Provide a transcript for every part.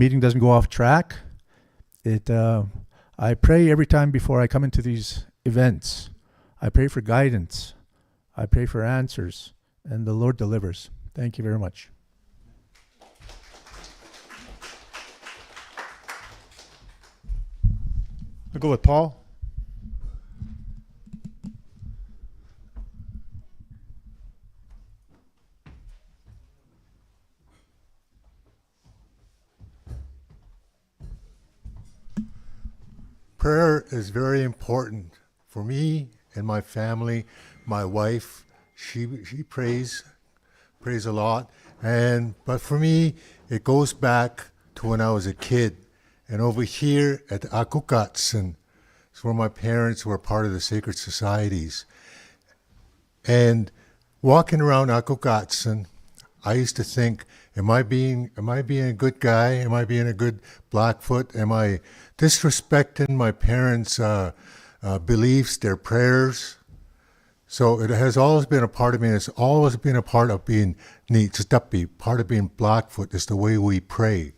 meeting doesn't go off track. I pray every time before I come into these events. I pray for guidance. I pray for answers, and the Lord delivers. Thank you very much. I'll go with Paul. Prayer is very important for me and my family. My wife, she prays a lot, but for me, it goes back to when I was a kid, and over here at Akukatsen, it's where my parents were part of the sacred societies, and walking around Akukatsen, I used to think, am I being a good guy? Am I being a good Blackfoot? Am I disrespecting my parents' beliefs, their prayers? So it has always been a part of me. It's always been a part of being Nitsudapi, part of being Blackfoot is the way we pray.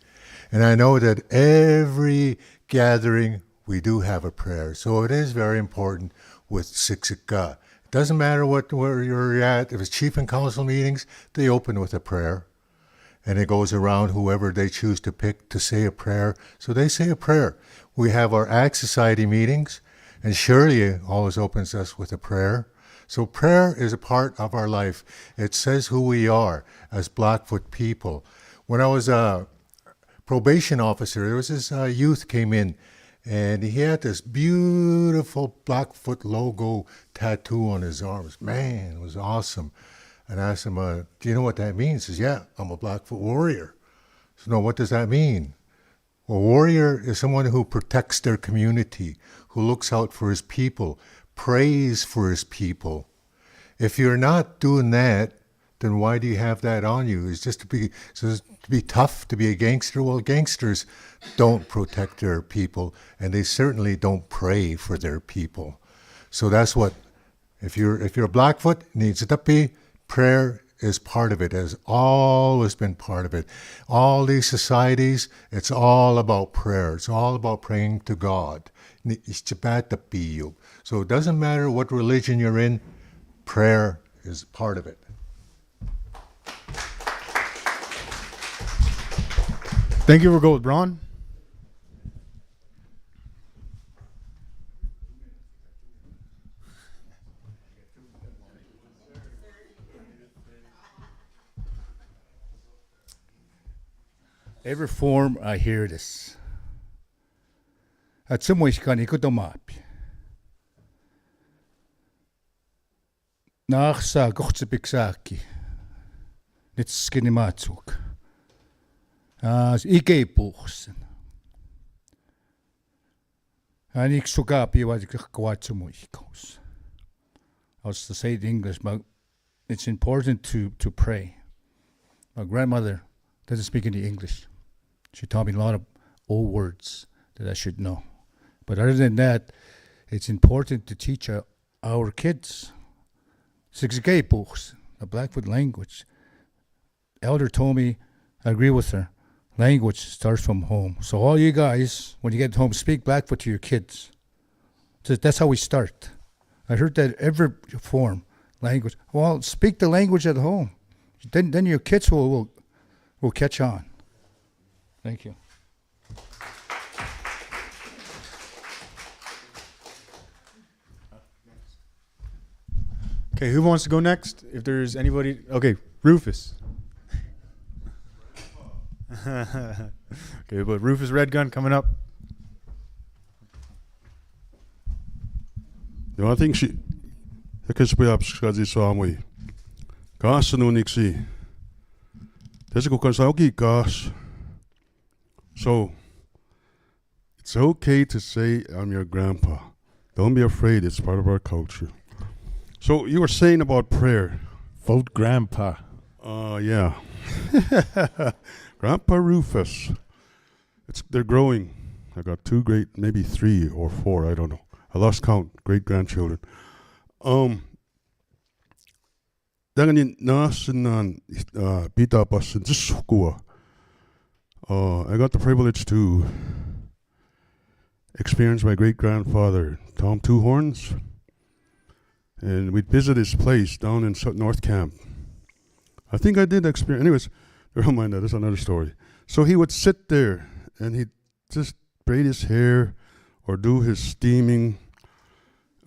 And I know that every gathering we do have a prayer. So it is very important with Siksika. It doesn't matter where you're at. If it's chief and council meetings, they open with a prayer. And it goes around whoever they choose to pick to say a prayer. So they say a prayer. We have our Ag Society meetings, and Shirley always opens us with a prayer. So prayer is a part of our life. It says who we are as Blackfoot people. When I was a probation officer, there was this youth came in, and he had this beautiful Blackfoot logo tattoo on his arms. Man, it was awesome. And I asked him, do you know what that means? He says, yeah, I'm a Blackfoot warrior. So no, what does that mean? Well, warrior is someone who protects their community, who looks out for his people, prays for his people. If you're not doing that, then why do you have that on you? It's just to be tough, to be a gangster. Well, gangsters don't protect their people, and they certainly don't pray for their people. So that's what, if you're a Blackfoot, needs to be. Prayer is part of it, has always been part of it. All these societies, it's all about prayer. It's all about praying to God. So it doesn't matter what religion you're in, prayer is part of it. Thank you. We'll go with Ron. Every form I hear this. At some way, kan ik het map. Nach sa gochtse piksaki. Net skinny matsuk. As ike buchsen. En ik sugapi wat ik kwatsumoikos. I was to say it in English, but it's important to pray. My grandmother doesn't speak any English. She taught me a lot of old words that I should know. But other than that, it's important to teach our kids the Blackfoot language. Elder told me, I agree with her, language starts from home. So all you guys, when you get home, speak Blackfoot to your kids. So that's how we start. I heard that every form, language. Well, speak the language at home. Then your kids will catch on. Thank you. Okay, who wants to go next? If there's anybody, okay, Rufus. Okay, but Rufus Red Gun coming up. Ja, I think she can speak up skazi samui. Gas no nixi. There's a kokasauki gas. So it's okay to say I'm your grandpa. Don't be afraid, it's part of our culture. So you were saying about prayer. Vote grandpa. Yeah. Grandpa Rufus. They're growing. I got two maybe 3 or 4, I don't know. I lost count, great-grandchildren. Dangani nasan pita pasan jisukua. I got the privilege to experience my great-grandfather, Tom Two Horns, and we'd visit his place down in North Camp. I think I did experience, anyways, never mind that, that's another story. So he would sit there, and he'd just braid his hair, or do his steaming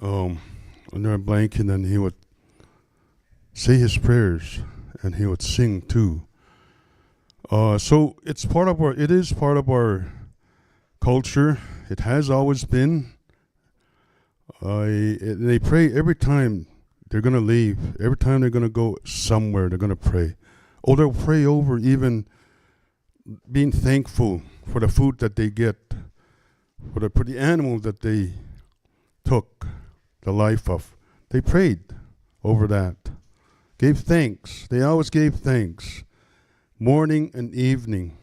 under a blanket, and then he would say his prayers, and he would sing too. So it is part of our culture. It has always been. They pray every time they're going to leave. Every time they're going to go somewhere, they're going to pray. Or they'll pray over even being thankful for the food that they get, for the animal that they took the life of. They prayed over that. Gave thanks. They always gave thanks. Morning and evening.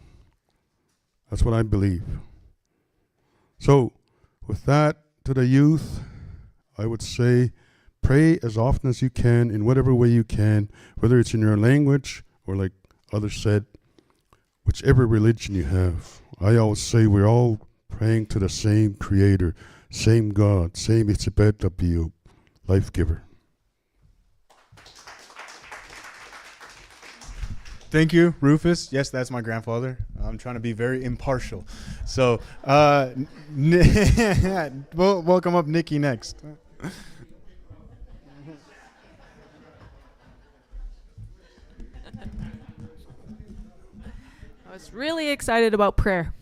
That's what I believe. So, with that, to the youth, I would say pray as often as you can, in whatever way you can, whether it's in your language or, like others said, whichever religion you have. I always say we're all praying to the same Creator, same God, same Itzibet life giver. Thank you, Rufus. Yes, that's my grandfather. I'm trying to be very impartial. So, we'll welcome up Nikki next. I was really excited about prayer.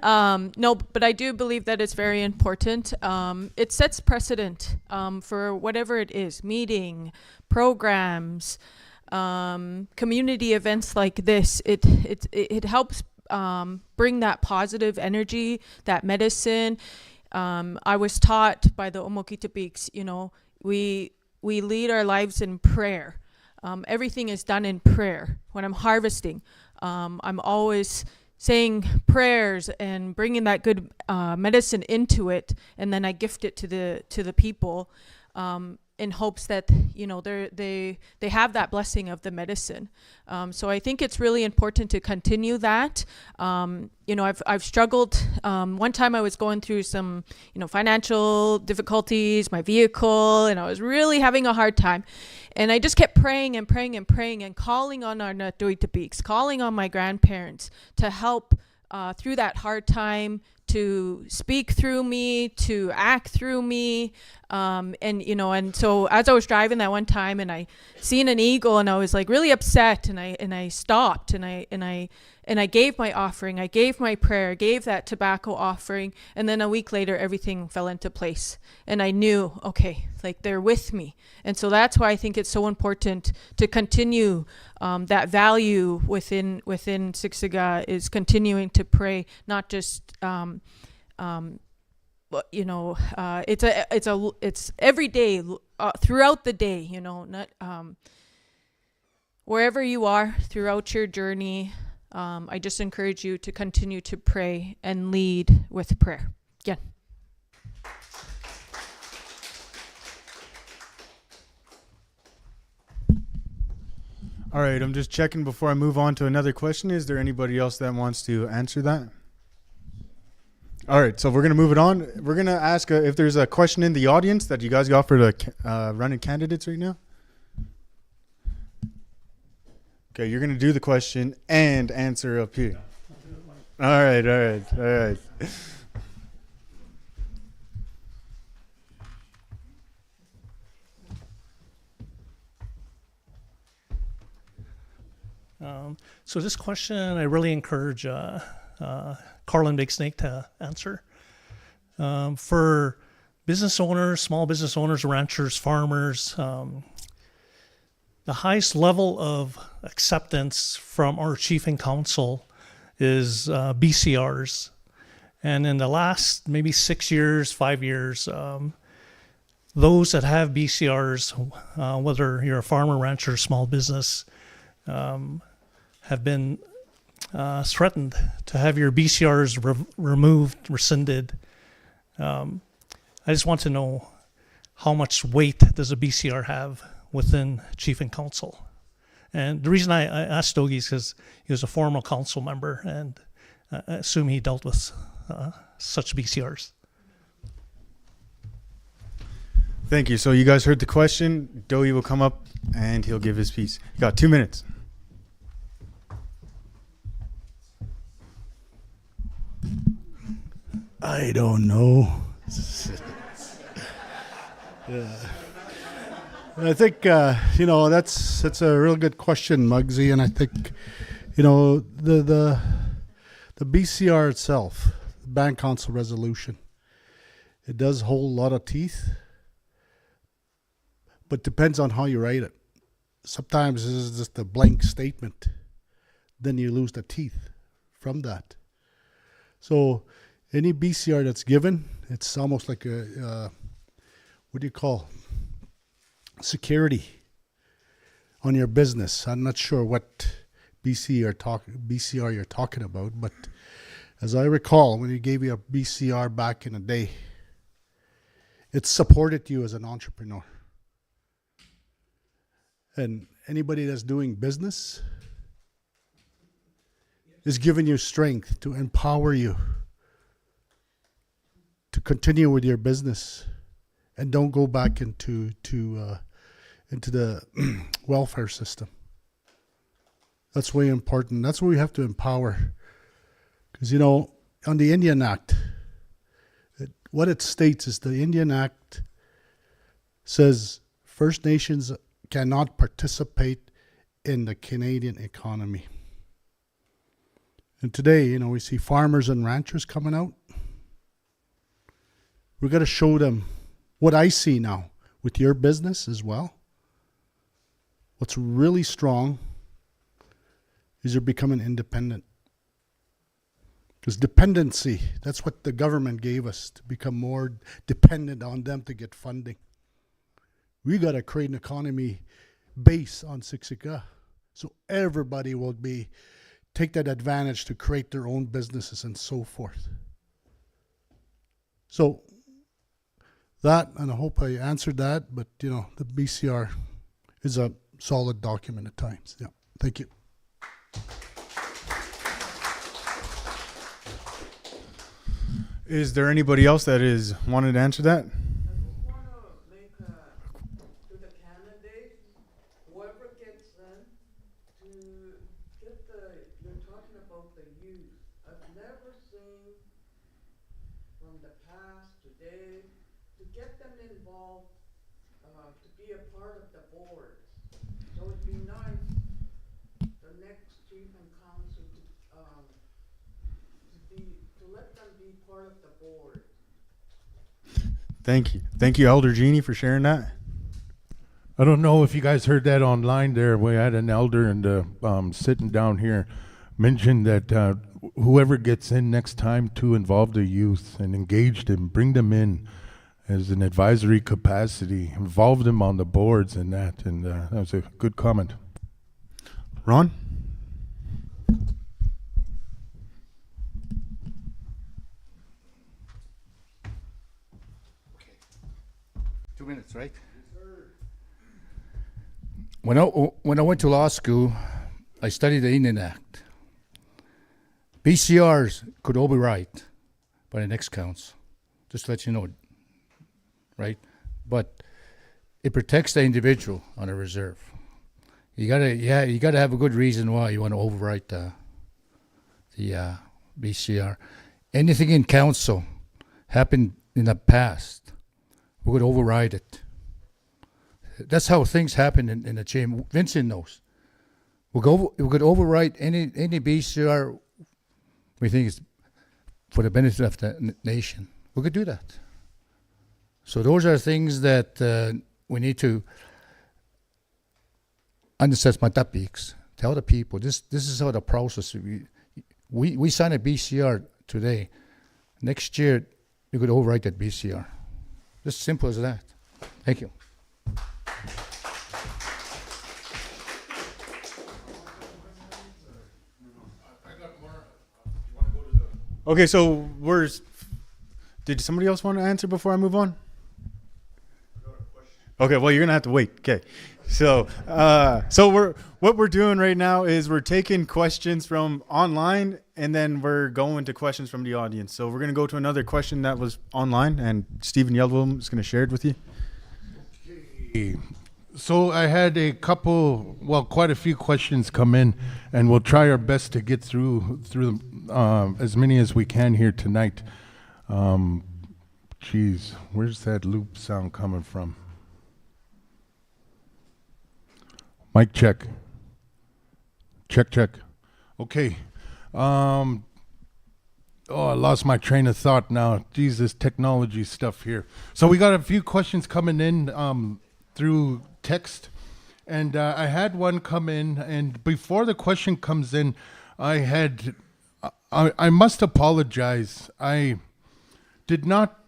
No, but I do believe that it's very important. It sets precedent for whatever it is, meeting, programs, community events like this. It helps bring that positive energy, that medicine. I was taught by the Omokitapiks, we lead our lives in prayer. Everything is done in prayer. When I'm harvesting, I'm always saying prayers and bringing that good medicine into it, and then I gift it to the people in hopes that they have that blessing of the medicine. So I think it's really important to continue that. I've struggled. One time I was going through some financial difficulties, my vehicle, and I was really having a hard time. And I just kept praying and praying and praying and calling on our Natuitapiks, calling on my grandparents to help through that hard time, to speak through me, to act through me. And so as I was driving that one time and I seen an eagle and I was like really upset, and I stopped and I gave my offering, I gave my prayer, gave that tobacco offering, and then a week later everything fell into place. And I knew, okay, like they're with me. And so that's why I think it's so important to continue that value within Siksika, is continuing to pray, not just it's every day, throughout the day, not wherever you are throughout your journey. I just encourage you to continue to pray and lead with prayer. Yeah. All right, I'm just checking before I move on to another question. Is there anybody else that wants to answer that? All right, so we're going to move it on. We're going to ask if there's a question in the audience that you guys got for the running candidates right now. Okay, you're going to do the question and answer up here. All right. So this question, I really encourage Carlin Big Snake to answer. For business owners, small business owners, ranchers, farmers, the highest level of acceptance from our chief and council is BCRs. And in the last maybe 6 years, 5 years, those that have BCRs, whether you're a farmer, rancher, small business, have been threatened to have your BCRs removed, rescinded. I just want to know, how much weight does a BCR have within chief and council? And the reason I asked Stogie is because he was a former council member, and assume he dealt with such BCRs. Thank you. So you guys heard the question. Doey will come up and he'll give his piece. You got 2 minutes. I don't know. Yeah. I think that's a real good question, Muggsy, and I think the BCR itself, Bank Council Resolution, it does hold a lot of teeth, but depends on how you write it. Sometimes this is just a blank statement, then you lose the teeth from that. So any BCR that's given, it's almost like a what do you call security on your business. I'm not sure what BCR you're talking about, but as I recall, when he gave you a BCR back in the day, it supported you as an entrepreneur. And anybody that's doing business is giving you strength to empower you to continue with your business and don't go back into the welfare system. That's way important. That's what we have to empower. Because, on the Indian Act, what it states is the Indian Act says First Nations cannot participate in the Canadian economy. And today, we see farmers and ranchers coming out. We've got to show them what I see now with your business as well. What's really strong is you're becoming independent. Because dependency, that's what the government gave us, to become more dependent on them to get funding. We got to create an economy based on Siksika. So everybody will take that advantage to create their own businesses and so forth. So that, and I hope I answered that, but the BCR is a solid document at times. Yeah, thank you. Is there anybody else that is wanted to answer that? Thank you. Thank you, Elder Jeannie, for sharing that. I don't know if you guys heard that online there. We had an elder and sitting down here mentioned that whoever gets in next time to involve the youth and engage them, bring them in as an advisory capacity, involve them on the boards and that. And that was a good comment. Ron? Minutes, right? When I went to law school, I studied the Indian Act. BCRs could overwrite by the next counts, just to let you know, right? But it protects the individual on a reserve. You gotta have a good reason why you want to overwrite the BCR. Anything in council happened in the past, we could override it. That's how things happen in the chamber. Vincent knows. We could override any BCR we think is for the benefit of the nation. We could do that. So those are things that we need to understand. Tell the people this is how the process. We sign a BCR today. Next year, you could overwrite that BCR. Just simple as that. Thank you. Okay, so did somebody else want to answer before I move on? Okay, well, you're gonna have to wait. Okay, so what we're doing right now is we're taking questions from online, and then we're going to questions from the audience. So we're gonna go to another question that was online, and Stephen Yellow is gonna share it with you. So I had quite a few questions come in, and we'll try our best to get through as many as we can here tonight. Geez, where's that loop sound coming from? Mic check. Check. Okay. I lost my train of thought now. Jesus, technology stuff here. So we got a few questions coming in through text, and I had one come in, and before the question comes in, I must apologize. I did not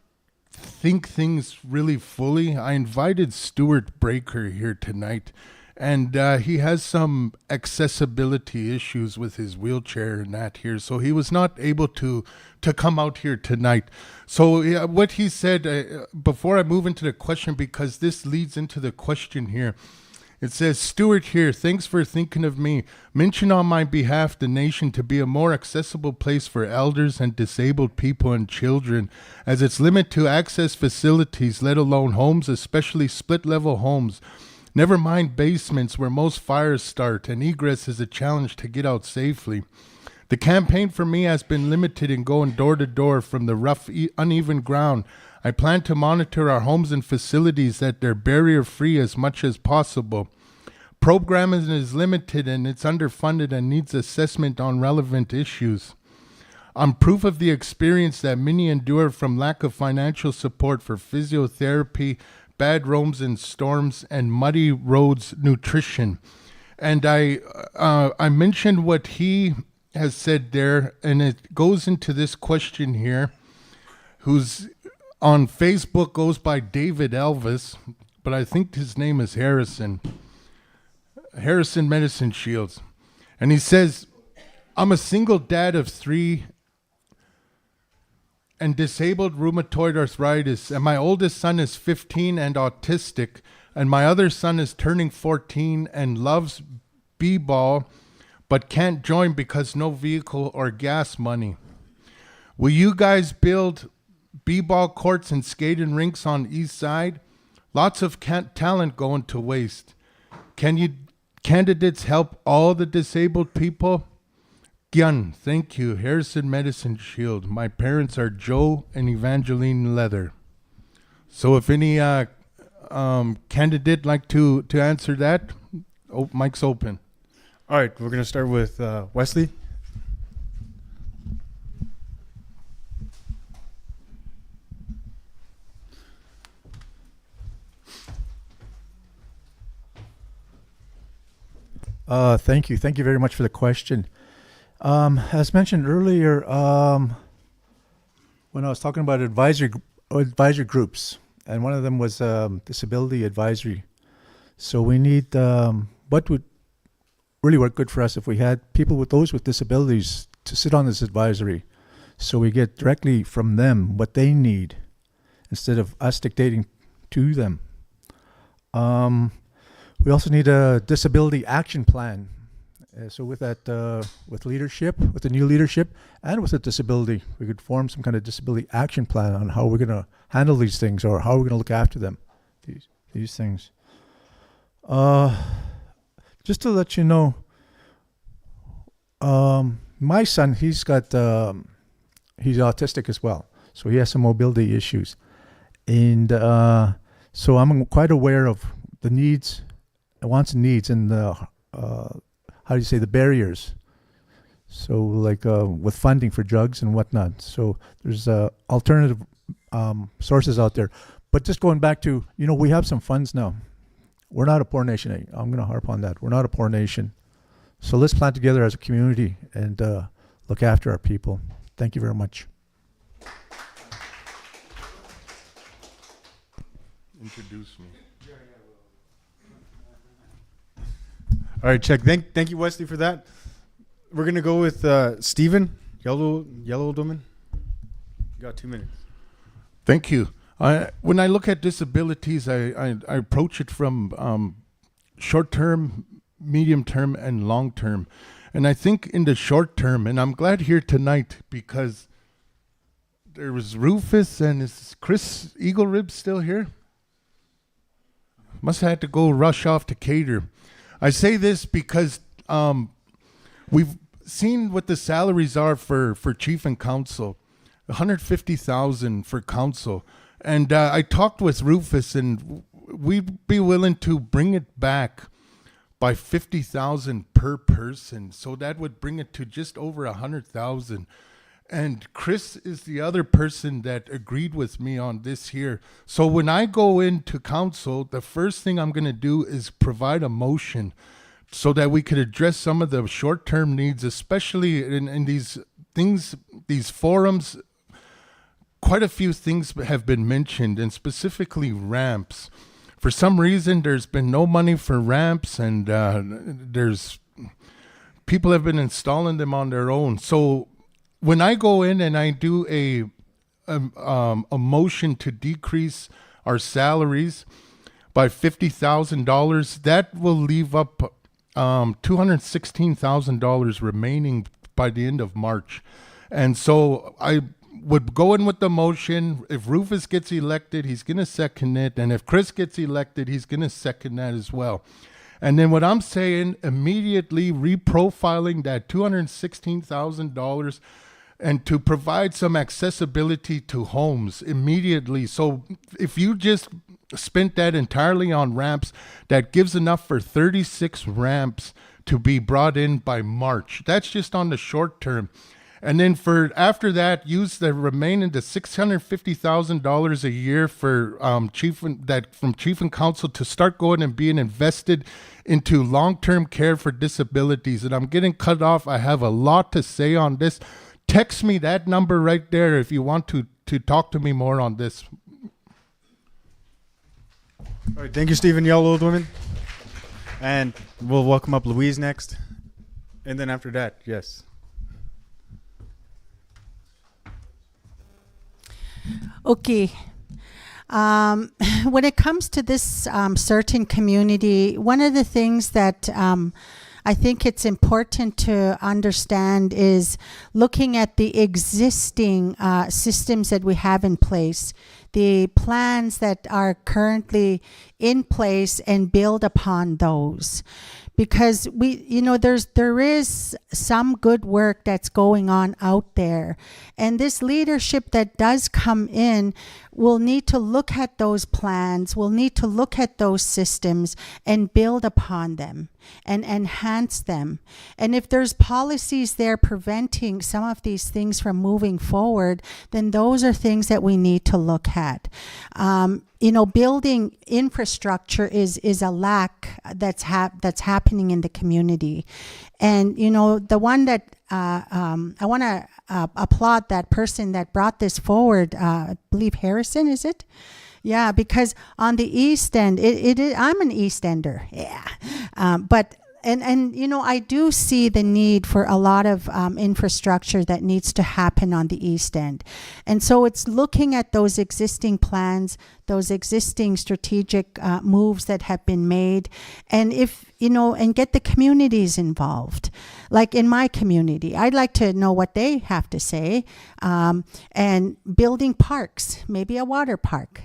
think things really fully. I invited Stuart Breaker here tonight, and he has some accessibility issues with his wheelchair and that here, so he was not able to come out here tonight. So what he said, before I move into the question, because this leads into the question here, it says, Stuart here, thanks for thinking of me. Mention on my behalf the nation to be a more accessible place for elders and disabled people and children, as it's limited to access facilities, let alone homes, especially split-level homes. Never mind basements where most fires start, and egress is a challenge to get out safely. The campaign for me has been limited in going door to door from the rough, uneven ground. I plan to monitor our homes and facilities that they're barrier-free as much as possible. Programming is limited and it's underfunded and needs assessment on relevant issues. I'm proof of the experience that many endure from lack of financial support for physiotherapy, bad roads and storms, and muddy roads nutrition. And I mentioned what he has said there, and it goes into this question here, who's on Facebook goes by David Elvis, but I think his name is Harrison Medicine Shields. And he says, I'm a single dad of 3 and disabled rheumatoid arthritis, and my oldest son is 15 and autistic, and my other son is turning 14 and loves b-ball, but can't join because no vehicle or gas money. Will you guys build b-ball courts and skating rinks on East Side? Lots of talent going to waste. Can you candidates help all the disabled people? Gyan, thank you. Harrison Medicine Shield. My parents are Joe and Evangeline Leather. So if any candidate like to answer that, mic's open. All right, we're gonna start with Wesley. Thank you. Thank you very much for the question. As mentioned earlier, when I was talking about advisory groups, and one of them was disability advisory. So we need what would really work good for us if we had people with disabilities to sit on this advisory, so we get directly from them what they need instead of us dictating to them. We also need a disability action plan. So with that, with the new leadership, and with the disability, we could form some kind of disability action plan on how we're going to handle these things, or how we're going to look after them, these things. Just to let you know, my son, he's autistic as well, so he has some mobility issues, and so I'm quite aware of the needs, wants and needs, and the the barriers. So like with funding for drugs and whatnot. So there's alternative sources out there. But just going back to, we have some funds now. We're not a poor nation. I'm going to harp on that. We're not a poor nation. So let's plan together as a community and look after our people. Thank you very much. Introduce me. All right, check. Thank you, Wesley, for that. We're gonna go with Stephen Yellow Woman. You got 2 minutes. Thank you. When I look at disabilities, I approach it from short term, medium term, and long term. And I think in the short term, and I'm glad here tonight because there was Rufus and is Chris Eagle Ribs still here? Must have had to go rush off to cater. I say this because we've seen what the salaries are for chief and council, $150,000 for council. And I talked with Rufus, and we'd be willing to bring it back by $50,000 per person. So that would bring it to just over $100,000. And Chris is the other person that agreed with me on this here. So when I go into council, the first thing I'm going to do is provide a motion so that we could address some of the short-term needs, especially in these things, these forums. Quite a few things have been mentioned, and specifically ramps. For some reason, there's been no money for ramps, and there's people have been installing them on their own. So when I go in and I do a motion to decrease our salaries by $50,000, that will leave up $216,000 remaining by the end of March. And so I would go in with the motion. If Rufus gets elected, he's going to second it. And if Chris gets elected, he's going to second that as well. And then what I'm saying, immediately reprofiling that $216,000 and to provide some accessibility to homes immediately. So if you just spent that entirely on ramps, that gives enough for 36 ramps to be brought in by March. That's just on the short term. And then for after that, use the remaining the $650,000 a year for from chief and council to start going and being invested into long-term care for disabilities. And I'm getting cut off. I have a lot to say on this. Text me that number right there if you want to talk to me more on this. All right, thank you, Stephen Yell, Old Women. And we'll welcome up Louise next. And then after that, yes. Okay. When it comes to this certain community, one of the things that I think it's important to understand is looking at the existing systems that we have in place, the plans that are currently in place, and build upon those. Because there is some good work that's going on out there. And this leadership that does come in will need to look at those plans, will need to look at those systems and build upon them and enhance them. And if there's policies there preventing some of these things from moving forward, then those are things that we need to look at. Building infrastructure is a lack that's happening in the community. And, the one that I want to applaud that person that brought this forward, I believe Harrison, is it? Yeah, because on the East End, I'm an East Ender, yeah. I do see the need for a lot of infrastructure that needs to happen on the East End. And so it's looking at those existing plans, those existing strategic moves that have been made, and and get the communities involved. Like in my community, I'd like to know what they have to say, and building parks, maybe a water park,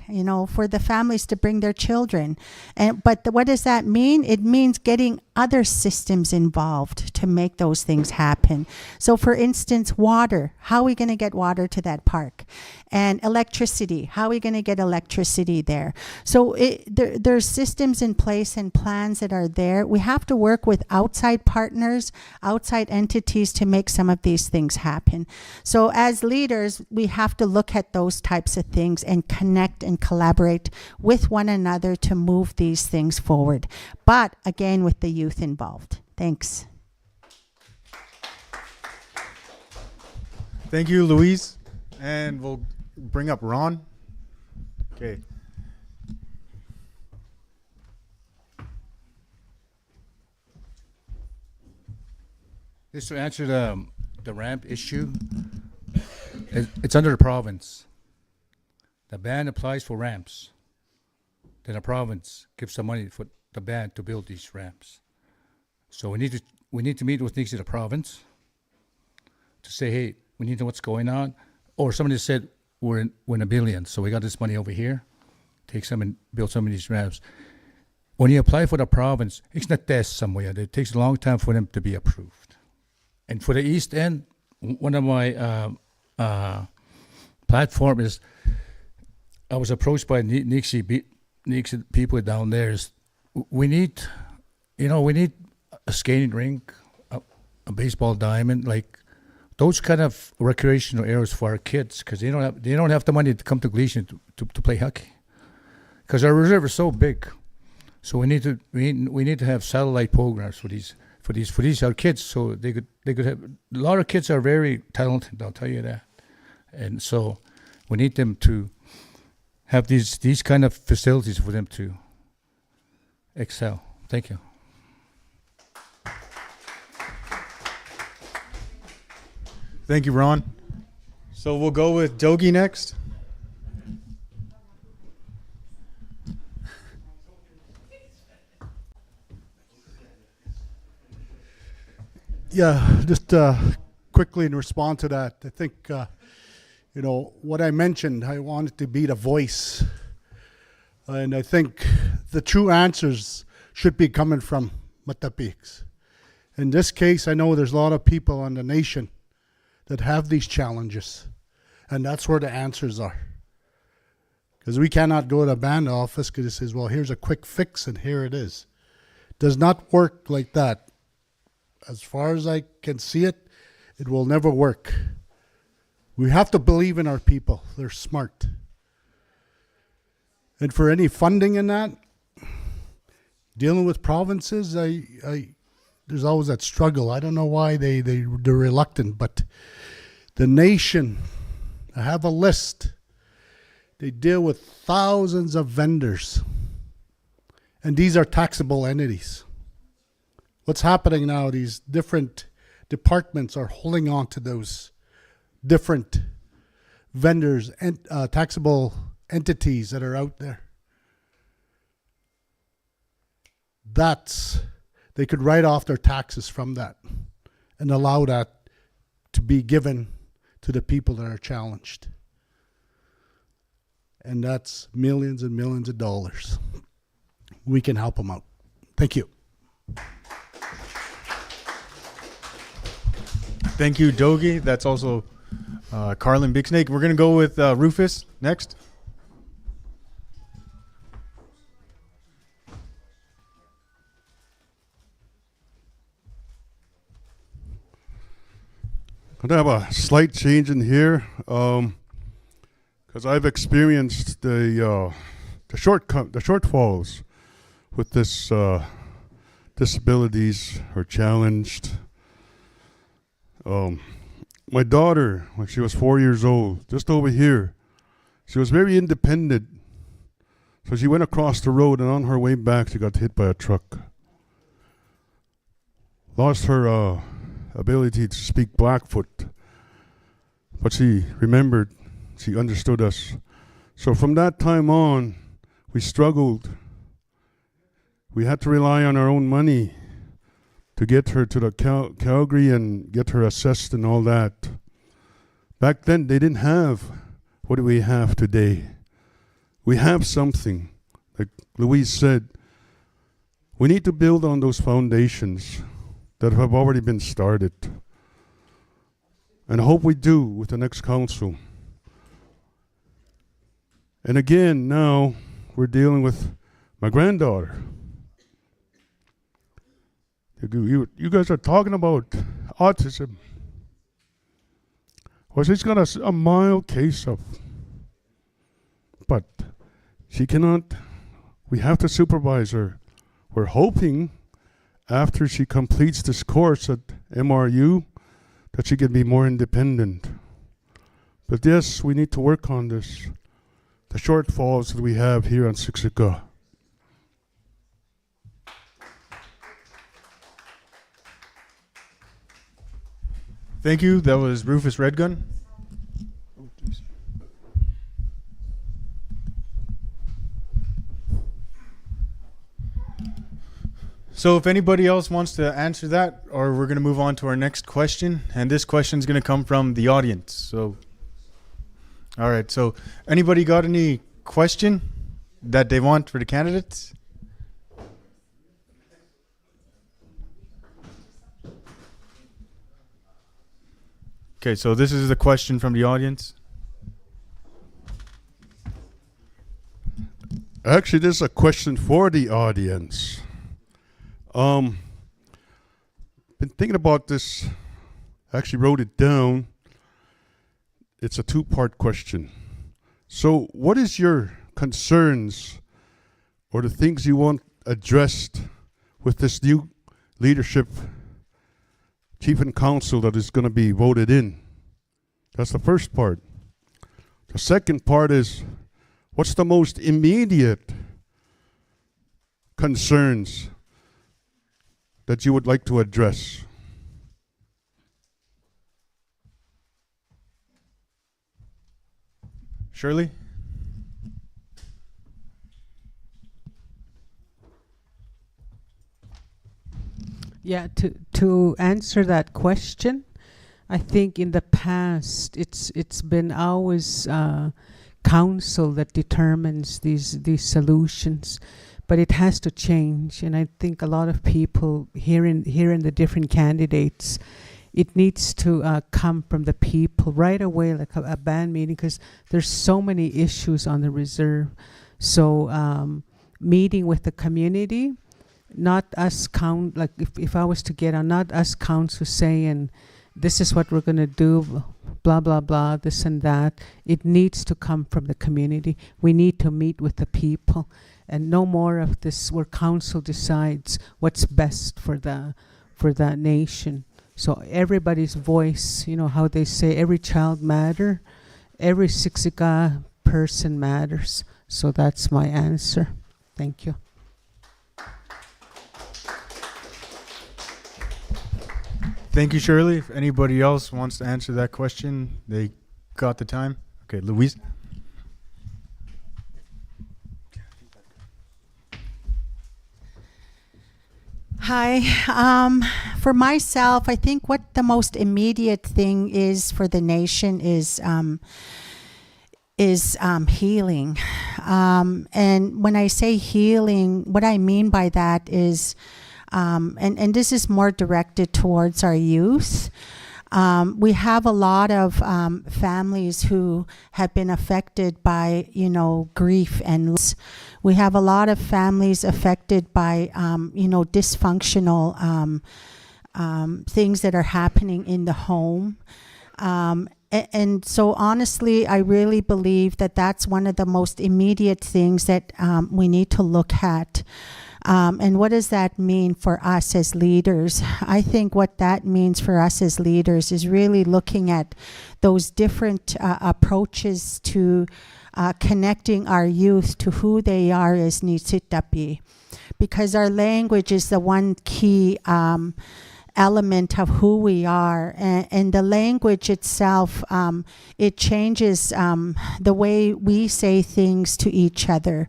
for the families to bring their children. But what does that mean? It means getting other systems involved to make those things happen. So for instance, water, how are we going to get water to that park? And electricity, how are we going to get electricity there? So there's systems in place and plans that are there. We have to work with outside partners, outside entities to make some of these things happen. So as leaders, we have to look at those types of things and connect and collaborate with one another to move these things forward. But again, with the youth involved. Thanks. Thank you, Louise. And we'll bring up Ron. Okay. Just to answer the ramp issue, it's under the province. The band applies for ramps. Then the province gives some money for the band to build these ramps. So we need to meet with Nixie, the province, to say, hey, we need to know what's going on. Or somebody said we're in $1 billion, so we got this money over here. Take some and build some of these ramps. When you apply for the province, it's not test somewhere. It takes a long time for them to be approved. And for the East End, one of my platform is, I was approached by Nixie people down there. We need a skating rink, a baseball diamond, like those kind of recreational areas for our kids, because they don't have the money to come to Gleason to play hockey, because our reserve is so big. So we need to have satellite programs for these our kids, so they could have. A lot of kids are very talented, I'll tell you that, and so we need them to have these kind of facilities for them to excel. Thank you. Thank you, Ron. So we'll go with Dogi next. Yeah, just quickly in response to that, I think, what I mentioned, I wanted to be the voice. And I think the true answers should be coming from Matapiks. In this case, I know there's a lot of people in the nation that have these challenges. And that's where the answers are. Because we cannot go to the band office because it says, well, here's a quick fix and here it is. It does not work like that. As far as I can see it, it will never work. We have to believe in our people. They're smart. And for any funding in that, dealing with provinces, there's always that struggle. I don't know why they're reluctant, but the nation, I have a list. They deal with thousands of vendors. And these are taxable entities. What's happening now, these different departments are holding on to those different vendors and taxable entities that are out there. They could write off their taxes from that and allow that to be given to the people that are challenged. And that's millions and millions of dollars. We can help them out. Thank you. Thank you, Dogi. That's also Carlin Big Snake. We're going to go with Rufus next. I'm gonna have a slight change in here, because I've experienced the shortfalls with this disabilities or challenged. My daughter, when she was 4 years old, just over here, she was very independent. So she went across the road, and on her way back, she got hit by a truck. Lost her ability to speak Blackfoot, but she remembered, she understood us. So from that time on, we struggled. We had to rely on our own money to get her to the Calgary and get her assessed and all that. Back then, they didn't have what do we have today. We have something. Like Louise said, we need to build on those foundations that have already been started. And I hope we do with the next council. And again, now we're dealing with my granddaughter. You guys are talking about autism. Well, she's got a mild case of, but she cannot, we have to supervise her. We're hoping after she completes this course at MRU that she can be more independent. But yes, we need to work on this, the shortfalls that we have here on Siksika. Thank you. That was Rufus Redgun. So if anybody else wants to answer that, or we're going to move on to our next question. And this question is going to come from the audience. So, all right. So anybody got any question that they want for the candidates? Okay, so this is the question from the audience. Actually, this is a question for the audience. Been thinking about this. Actually wrote it down. It's a two-part question. So, what is your concerns or the things you want addressed with this new leadership, chief and council that is going to be voted in? That's the first part. The second part is, what's the most immediate concerns that you would like to address? Shirley? Yeah, to answer that question, I think in the past it's been always council that determines these solutions, but it has to change. And I think a lot of people hearing the different candidates, it needs to come from the people right away, like a band meeting, because there's so many issues on the reserve. So meeting with the community, not us like if I was to get on, not us council saying this is what we're going to do, blah blah blah, this and that. It needs to come from the community. We need to meet with the people, and no more of this where council decides what's best for that nation. So everybody's voice, you know how they say every child matter, every Siksika person matters. So that's my answer. Thank you. Thank you, Shirley. If anybody else wants to answer that question, they got the time. Okay, Louise. Hi. For myself, I think what the most immediate thing is for the nation is healing. And when I say healing, what I mean by that is, and this is more directed towards our youth. We have a lot of families who have been affected by, grief and loss. We have a lot of families affected by, dysfunctional things that are happening in the home. And so honestly, I really believe that that's one of the most immediate things that we need to look at. And what does that mean for us as leaders? I think what that means for us as leaders is really looking at those different approaches to connecting our youth to who they are as Nitsitapi. Because our language is the one key element of who we are, and the language itself, it changes the way we say things to each other.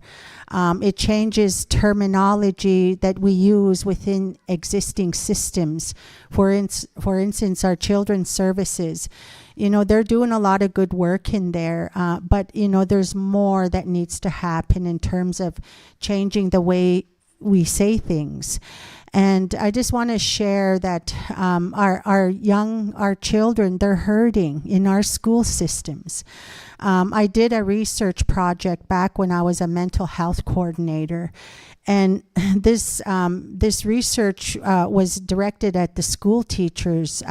It changes terminology that we use within existing systems. For instance, our children's services, they're doing a lot of good work in there, but there's more that needs to happen in terms of changing the way we say things. And I just want to share that our children, they're hurting in our school systems. I did a research project back when I was a mental health coordinator, and this research was directed at the school teachers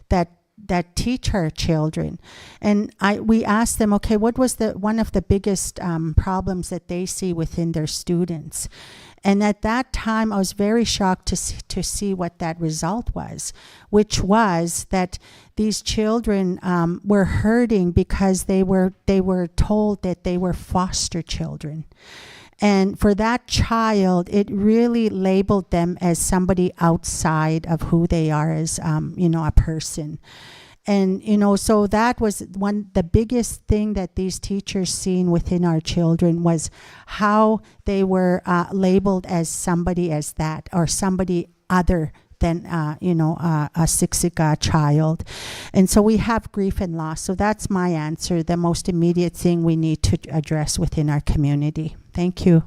that teach our children. And we asked them, okay, what was one of the biggest problems that they see within their students? And at that time, I was very shocked to see what that result was, which was that these children were hurting because they were told that they were foster children. And for that child, it really labeled them as somebody outside of who they are as, a person. And so that was the biggest thing that these teachers seen within our children was how they were labeled as somebody as that or somebody other than a Siksika child. And so we have grief and loss. So that's my answer, the most immediate thing we need to address within our community. Thank you.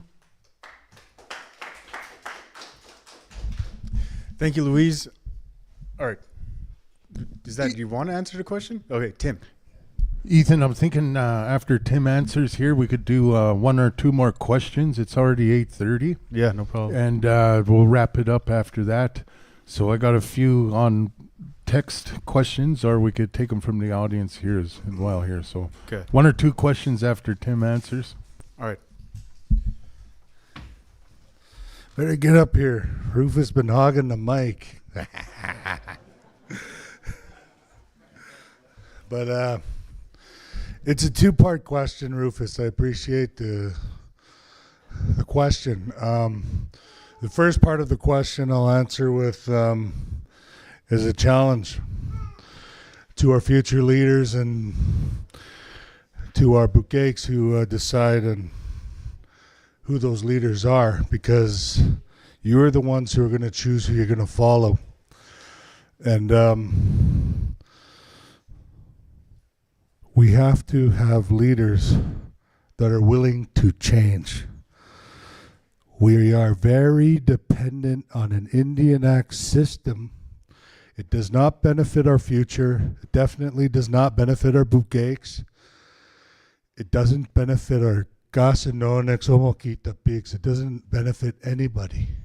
Thank you, Louise. All right. Do you want to answer the question? Okay, Tim. Ethan, I'm thinking after Tim answers here, we could do one or two more questions. It's already 8:30. Yeah, no problem. And we'll wrap it up after that. So I got a few on text questions, or we could take them from the audience here as well here. So Okay. one or two questions after Tim answers. All right. Better get up here. Rufus been hogging the mic. But it's a two-part question, Rufus. I appreciate the question. The first part of the question I'll answer with is a challenge to our future leaders and to our bouquets who decide on who those leaders are, because you're the ones who are going to choose who you're going to follow. And we have to have leaders that are willing to change. We are very dependent on an Indian Act system. It does not benefit our future. It definitely does not benefit our bouquets. It doesn't benefit our Gasinonex, Omokita pigs. It doesn't benefit anybody.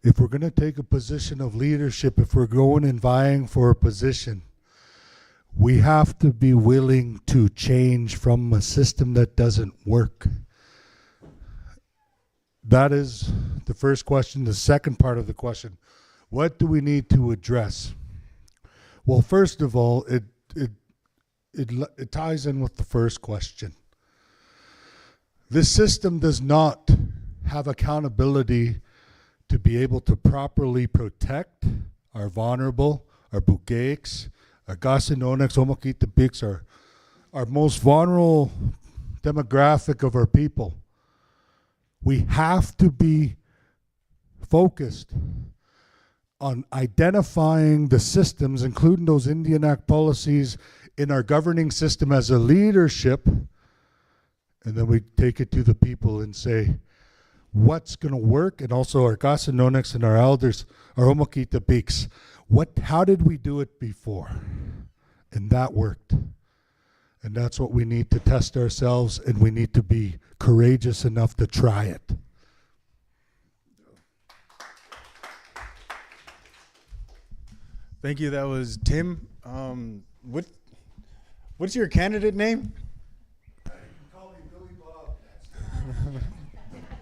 If we're going to take a position of leadership, if we're going and vying for a position, we have to be willing to change from a system that doesn't work. That is the first question. The second part of the question, what do we need to address? Well, first of all, it ties in with the first question. This system does not have accountability to be able to properly protect our vulnerable, our bouquets, our Gasinonex, Omokita pigs, our most vulnerable demographic of our people. We have to be focused on identifying the systems, including those Indian Act policies, in our governing system as a leadership, and then we take it to the people and say, what's going to work? And also our Gasinonex and our elders, our Omokita pigs, how did we do it before? And that worked. And that's what we need to test ourselves, and we need to be courageous enough to try it. Thank you. That was Tim. What's your candidate name?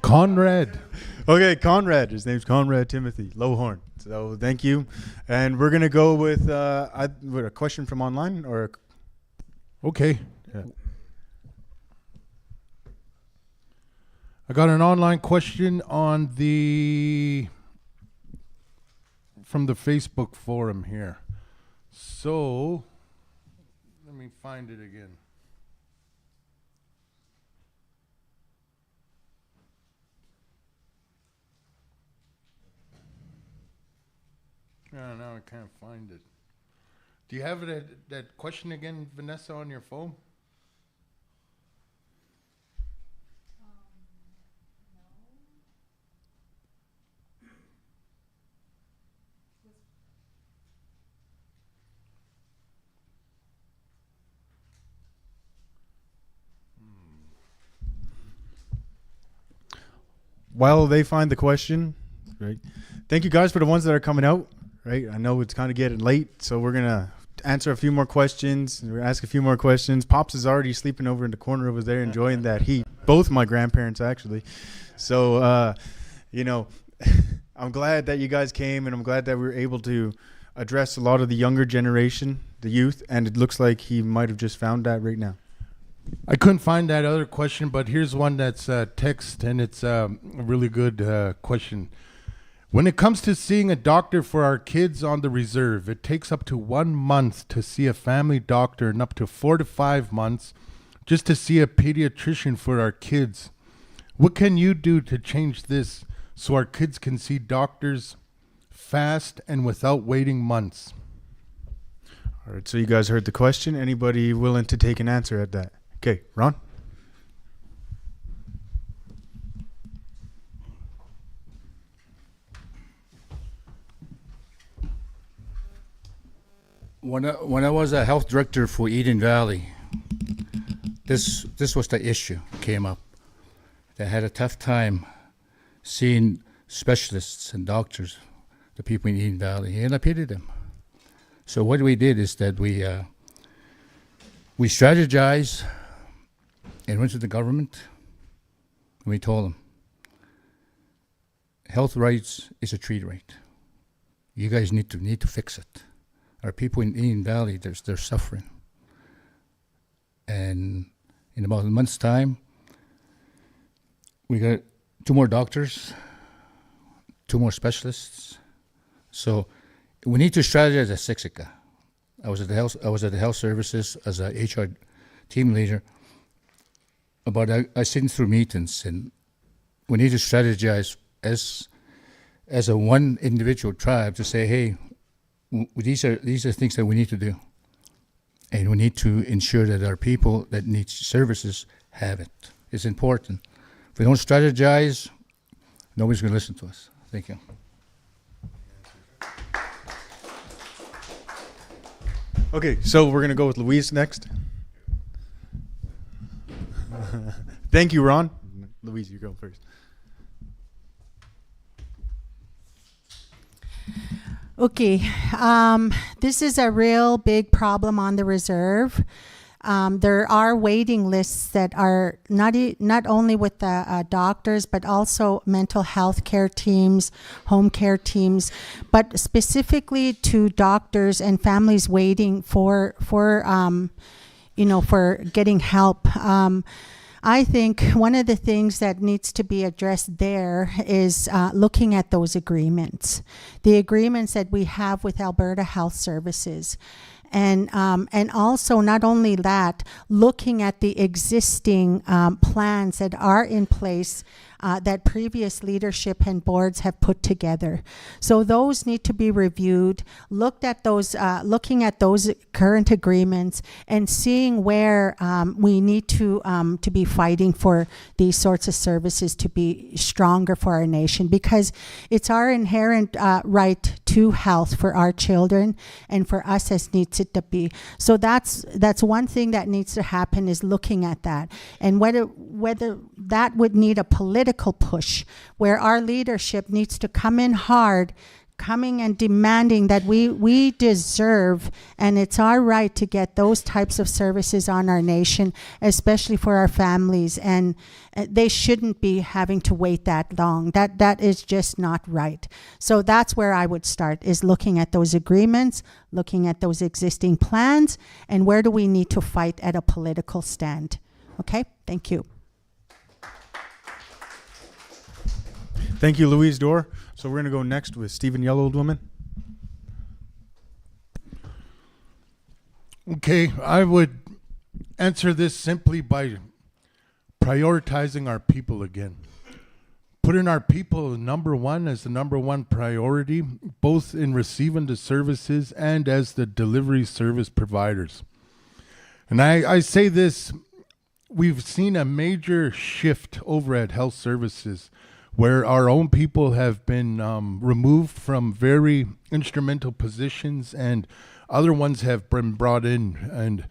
Conrad. Okay, Conrad. His name's Conrad Timothy Lowhorn. So thank you. And we're going to go with a question from online or... Okay. Yeah. I got an online question from the Facebook forum here. So let me find it again. No, I can't find it. Do you have that question again, Vanessa, on your phone? While they find the question, right? Thank you guys for the ones that are coming out, right? I know it's kind of getting late, so we're going to answer a few more questions. We're gonna ask a few more questions. Pops is already sleeping over in the corner over there enjoying that heat. Both my grandparents, actually. So, I'm glad that you guys came, and I'm glad that we were able to address a lot of the younger generation, the youth, and it looks like he might have just found that right now. I couldn't find that other question, but here's one that's text, and it's a really good question. When it comes to seeing a doctor for our kids on the reserve, it takes up to 1 month to see a family doctor and up to 4 to 5 months just to see a pediatrician for our kids. What can you do to change this so our kids can see doctors fast and without waiting months? All right, so you guys heard the question. Anybody willing to take an answer at that? Okay, Ron? When I was a health director for Eden Valley, this was the issue came up. They had a tough time seeing specialists and doctors, the people in Eden Valley, and I pitied them. So what we did is that we strategized and went to the government, and we told them, health rights is a treat right. You guys need to fix it. Our people in Eden Valley, they're suffering. And in about a month's time, we got 2 more doctors, 2 more specialists. So we need to strategize at Sixica. I was at the health services as a HR team leader. But I sitting through meetings, and we need to strategize as a one individual tribe to say, hey, these are things that we need to do, and we need to ensure that our people that need services have it. It's important. If we don't strategize, nobody's going to listen to us. Thank you. Okay, so we're going to go with Louise next. Thank you, Ron. Louise, you go first. Okay, this is a real big problem on the reserve. There are waiting lists that are not only with the doctors, but also mental health care teams, home care teams, but specifically to doctors and families waiting for getting help. I think one of the things that needs to be addressed there is looking at those agreements, the agreements that we have with Alberta Health Services. And also not only that, looking at the existing plans that are in place that previous leadership and boards have put together. So those need to be reviewed, looked at those, looking at those current agreements and seeing where we need to be fighting for these sorts of services to be stronger for our nation, because it's our inherent right to health for our children and for us as needs it to be. So that's one thing that needs to happen, is looking at that, and whether that would need a political push where our leadership needs to come in hard, coming and demanding that we deserve, and it's our right to get those types of services on our nation, especially for our families, and they shouldn't be having to wait that long. That is just not right. So that's where I would start, is looking at those agreements, looking at those existing plans, and where do we need to fight at a political stand. Okay, thank you. Thank you, Louise Dorr. So we're going to go next with Stephen Yellow, Old Woman. Okay, I would answer this simply by prioritizing our people again. Putting our people number one as the number one priority, both in receiving the services and as the delivery service providers. And I say this, we've seen a major shift over at Health Services, where our own people have been removed from very instrumental positions, and other ones have been brought in, and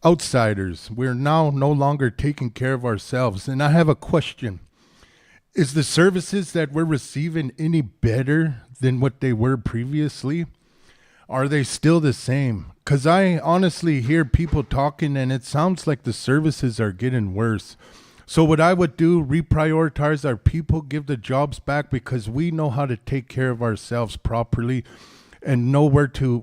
outsiders. We're now no longer taking care of ourselves. And I have a question. Is the services that we're receiving any better than what they were previously? Are they still the same? Because I honestly hear people talking, and it sounds like the services are getting worse. So what I would do, reprioritize our people, give the jobs back, because we know how to take care of ourselves properly and know where to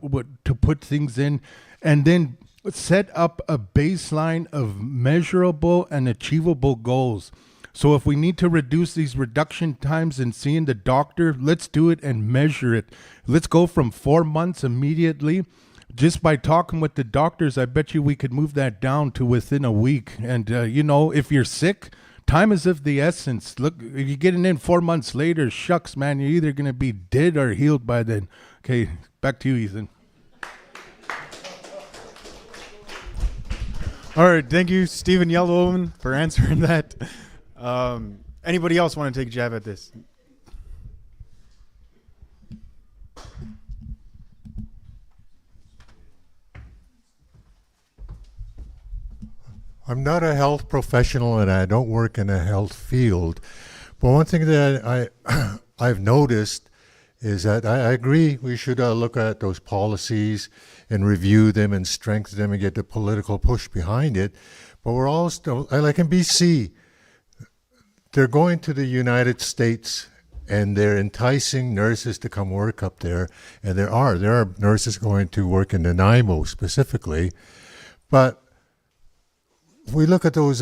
put things in, and then set up a baseline of measurable and achievable goals. So if we need to reduce these reduction times and seeing the doctor, let's do it and measure it. Let's go from 4 months immediately. Just by talking with the doctors, I bet you we could move that down to within a week. And, you know, if you're sick, time is of the essence. Look, if you're getting in 4 months later, shucks, man, you're either going to be dead or healed by then. Okay, back to you, Ethan. All right, thank you, Stephen Yellowman, for answering that. Anybody else want to take a jab at this? I'm not a health professional and I don't work in a health field. But one thing that I've noticed is that I agree we should look at those policies and review them and strengthen them and get the political push behind it. But we're all still, like in BC, they're going to the United States and they're enticing nurses to come work up there. And there are nurses going to work in Nanaimo specifically. But if we look at those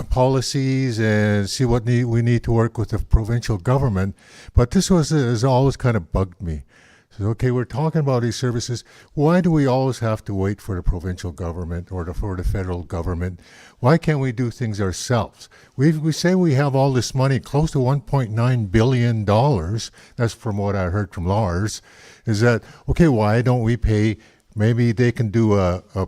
policies and see what we need to work with the provincial government, but this has always kind of bugged me. So, okay, we're talking about these services. Why do we always have to wait for the provincial government or for the federal government? Why can't we do things ourselves? We say we have all this money, close to $1.9 billion. That's from what I heard from Lars. Is that, okay, why don't we pay, maybe they can do a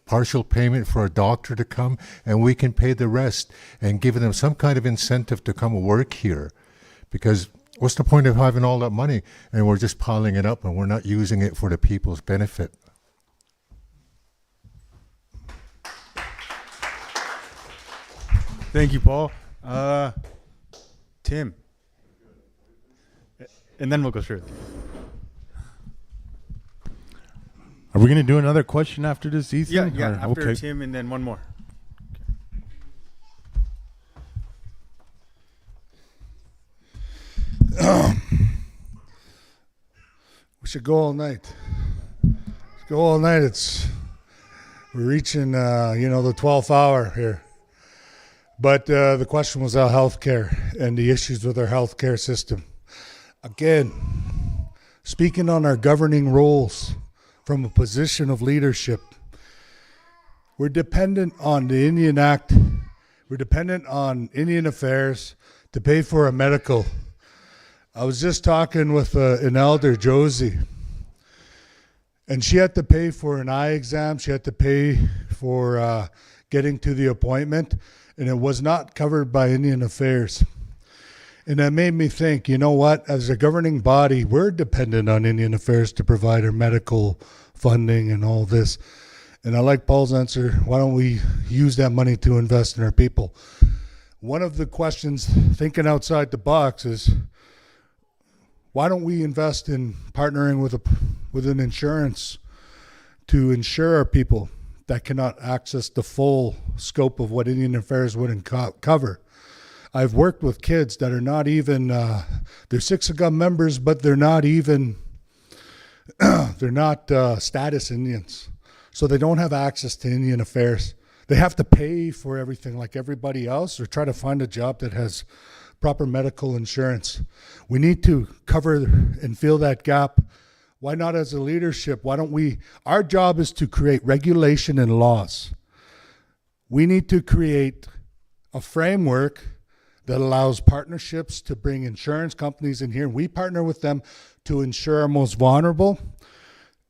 partial payment for a doctor to come and we can pay the rest and give them some kind of incentive to come work here. Because what's the point of having all that money and we're just piling it up and we're not using it for the people's benefit? Thank you, Paul. Tim. And then we'll go through it. Are we going to do another question after this, Ethan? Yeah, Or- after okay. Tim and then one more. We should go all night. Go all night. We're reaching, the 12th hour here. But the question was our healthcare and the issues with our healthcare system. Again, speaking on our governing roles from a position of leadership, we're dependent on the Indian Act. We're dependent on Indian Affairs to pay for our medical. I was just talking with an elder, Josie, and she had to pay for an eye exam. She had to pay for getting to the appointment, and it was not covered by Indian Affairs. And that made me think, you know what, as a governing body, we're dependent on Indian Affairs to provide our medical funding and all this. And I like Paul's answer, why don't we use that money to invest in our people? One of the questions, thinking outside the box, is why don't we invest in partnering with an insurance to insure our people that cannot access the full scope of what Indian Affairs wouldn't cover? I've worked with kids that are not even, they're Siksika members, but they're not even, they're not status Indians. So they don't have access to Indian Affairs. They have to pay for everything like everybody else or try to find a job that has proper medical insurance. We need to cover and fill that gap. Why not as a leadership? Why don't we, our job is to create regulation and laws. We need to create a framework that allows partnerships to bring insurance companies in here. We partner with them to insure our most vulnerable.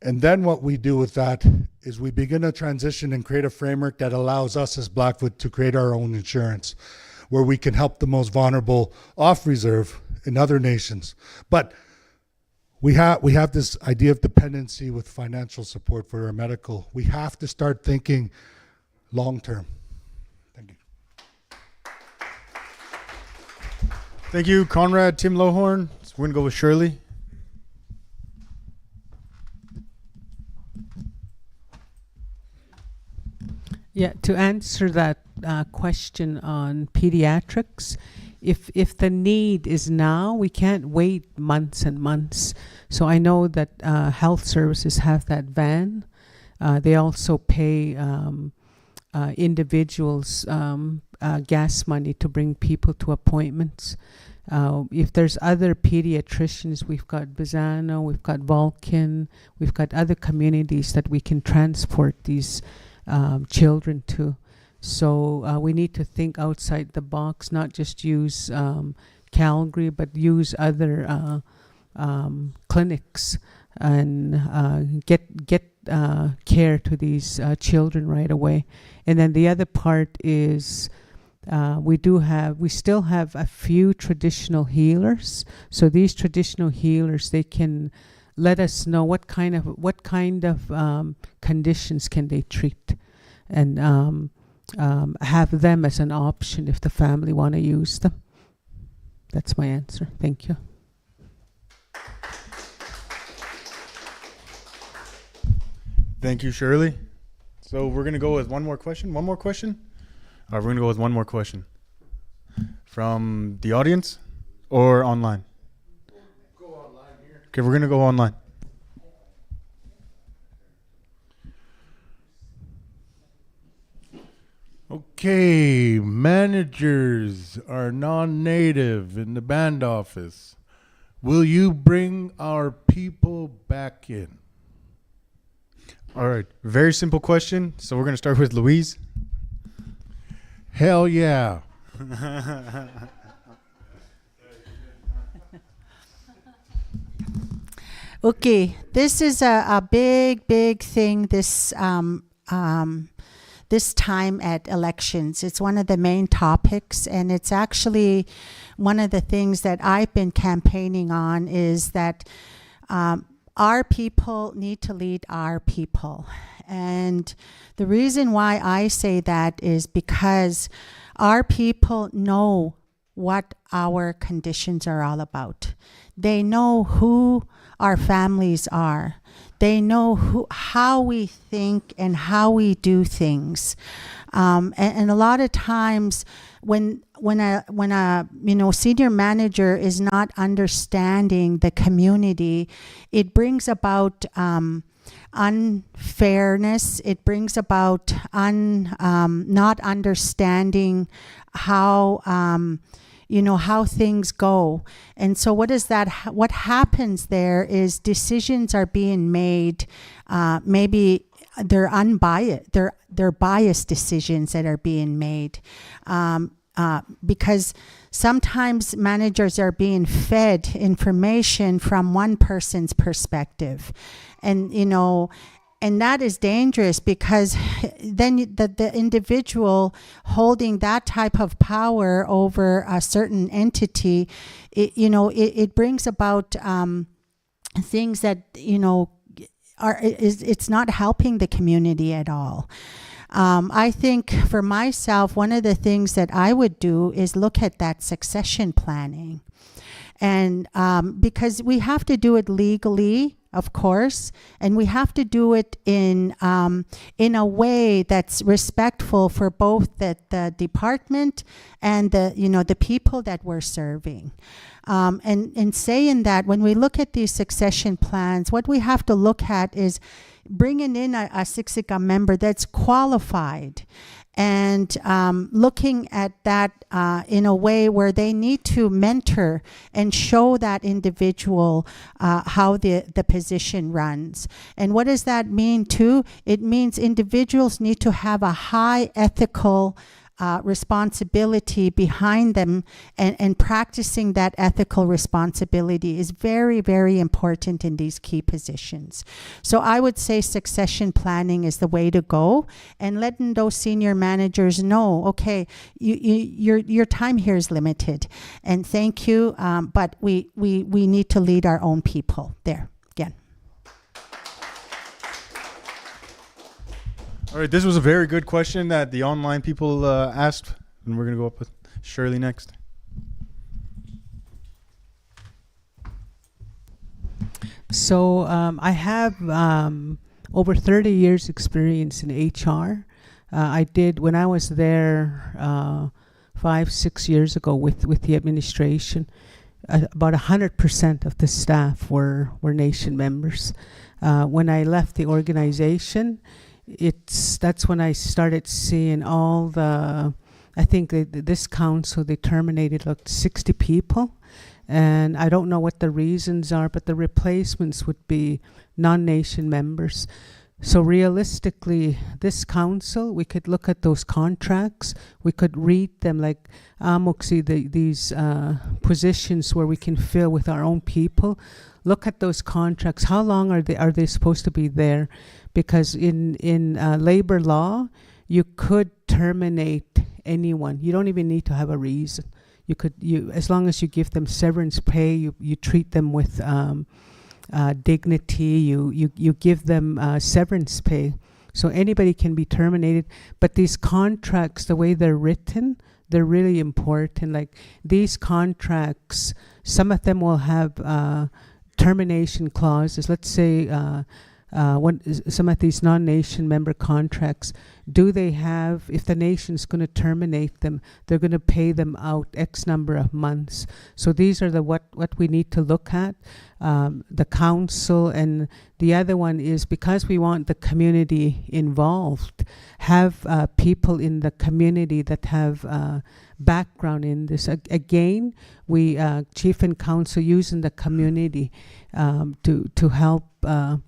And then what we do with that is we begin a transition and create a framework that allows us as Blackfoot to create our own insurance, where we can help the most vulnerable off reserve in other nations. But we have this idea of dependency with financial support for our medical. We have to start thinking long term. Thank you. Thank you, Conrad. Tim Lohorn. So we're going to go with Shirley. Yeah, to answer that question on pediatrics, if the need is now, we can't wait months and months. So I know that health services have that van. They also pay individuals gas money to bring people to appointments. If there's other pediatricians, we've got Bizano, we've got Vulcan, we've got other communities that we can transport these children to. So we need to think outside the box, not just use Calgary, but use other clinics and get care to these children right away. And then the other part is we still have a few traditional healers. So these traditional healers, they can let us know what kind of conditions can they treat, and have them as an option if the family want to use them. That's my answer. Thank you. Thank you, Shirley. So we're going to go with one more question. One more question? We're going to go with one more question. From the audience or online? Go online here. Okay, we're going to go online. Okay, managers are non-native in the band office. Will you bring our people back in? All right, very simple question. So we're going to start with Louise. Hell yeah. Okay, this is a big thing this this time at elections. It's one of the main topics, and it's actually one of the things that I've been campaigning on, is that our people need to lead our people. And the reason why I say that is because our people know what our conditions are all about. They know who our families are. They know how we think and how we do things. And a lot of times when a senior manager is not understanding the community, it brings about unfairness. It brings about not understanding how how things go. And so what happens there is decisions are being made, maybe they're unbiased, they're biased decisions that are being made, because sometimes managers are being fed information from one person's perspective, and that is dangerous, because then the individual holding that type of power over a certain entity, it brings about things that it's not helping the community at all. I think for myself, one of the things that I would do is look at that succession planning, and because we have to do it legally, of course, and we have to do it in a way that's respectful for both the department and the people that we're serving. And saying that, when we look at these succession plans, what we have to look at is bringing in a Siksika member that's qualified, and looking at that in a way where they need to mentor and show that individual how the position runs. And what does that mean too? It means individuals need to have a high ethical responsibility behind them, and practicing that ethical responsibility is very, very important in these key positions. So I would say succession planning is the way to go, and letting those senior managers know, okay, your time here is limited, and thank you, but we need to lead our own people there. Again. All right, this was a very good question that the online people asked, and we're going to go up with Shirley next. So I have over 30 years experience in HR. I did, when I was there 5-6 years ago with the administration, about 100% of the staff were nation members. When I left the organization, that's when I started seeing all the. I think this council, they terminated like 60 people, and I don't know what the reasons are, but the replacements would be non-nation members. So realistically, this council, we could look at those contracts, we could read them like Amoxie, these positions where we can fill with our own people. Look at those contracts. How long are they supposed to be there? Because in labor law, you could terminate anyone. You don't even need to have a reason. You as long as you give them severance pay, you treat them with dignity, you give them severance pay. So anybody can be terminated. But these contracts, the way they're written, they're really important. Like these contracts, some of them will have termination clauses. Let's say some of these non-nation member contracts, do they have, if the nation's going to terminate them, they're going to pay them out X number of months. So these are what we need to look at. The council, and the other one is, because we want the community involved, have people in the community that have background in this. Again, we chief and council using the community to help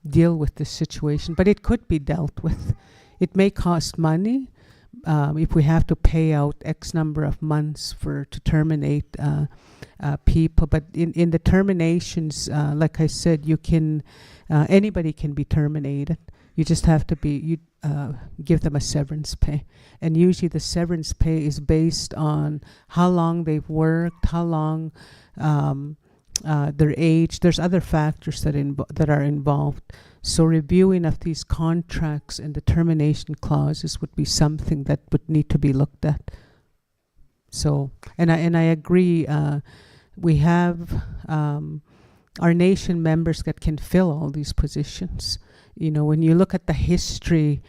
deal with this situation, but it could be dealt with. It may cost money if we have to pay out X number of months to terminate people. But in the terminations, like I said, you can anybody can be terminated. You just have to give them a severance pay, and usually the severance pay is based on how long they've worked, how long. Their age. There's other factors that are involved. So reviewing of these contracts and the termination clauses would be something that would need to be looked at. So, and I agree. We have our nation members that can fill all these positions. You know, when you look at the history,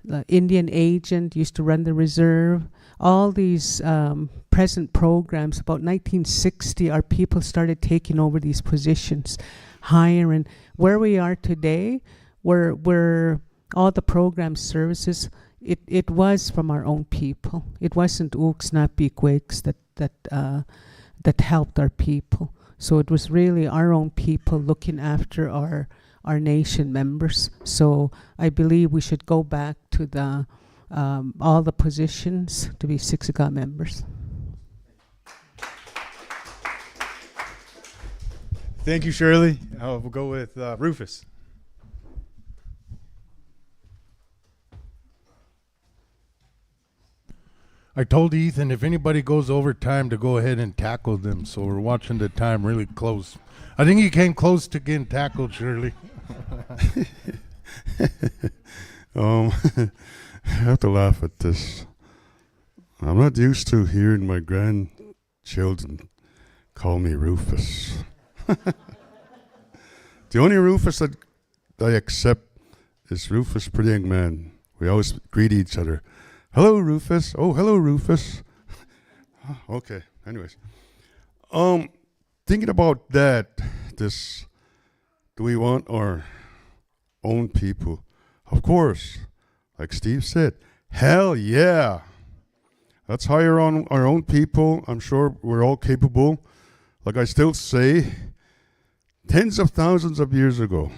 the Indian agent used to run the reserve. All these present programs, about 1960, our people started taking over these positions, hiring. Where we are today, where all the program services, it was from our own people. It wasn't Uxnapiquiks that helped our people. So it was really our own people looking after our nation members. So I believe we should go back to the all the positions to be Siksika members. Thank you, Shirley. We'll go with Rufus. I told Ethan if anybody goes over time to go ahead and tackle them, so we're watching the time really close. I think you came close to getting tackled, Shirley. I have to laugh at this. I'm not used to hearing my grandchildren call me Rufus. The only Rufus that I accept is Rufus, pretty young man. We always greet each other. Hello, Rufus. Oh, hello, Rufus. Okay. Anyways, thinking about that, do we want our own people? Of course, like Steve said, hell yeah. Let's hire on our own people. I'm sure we're all capable. Like I still say, tens of thousands of years ago,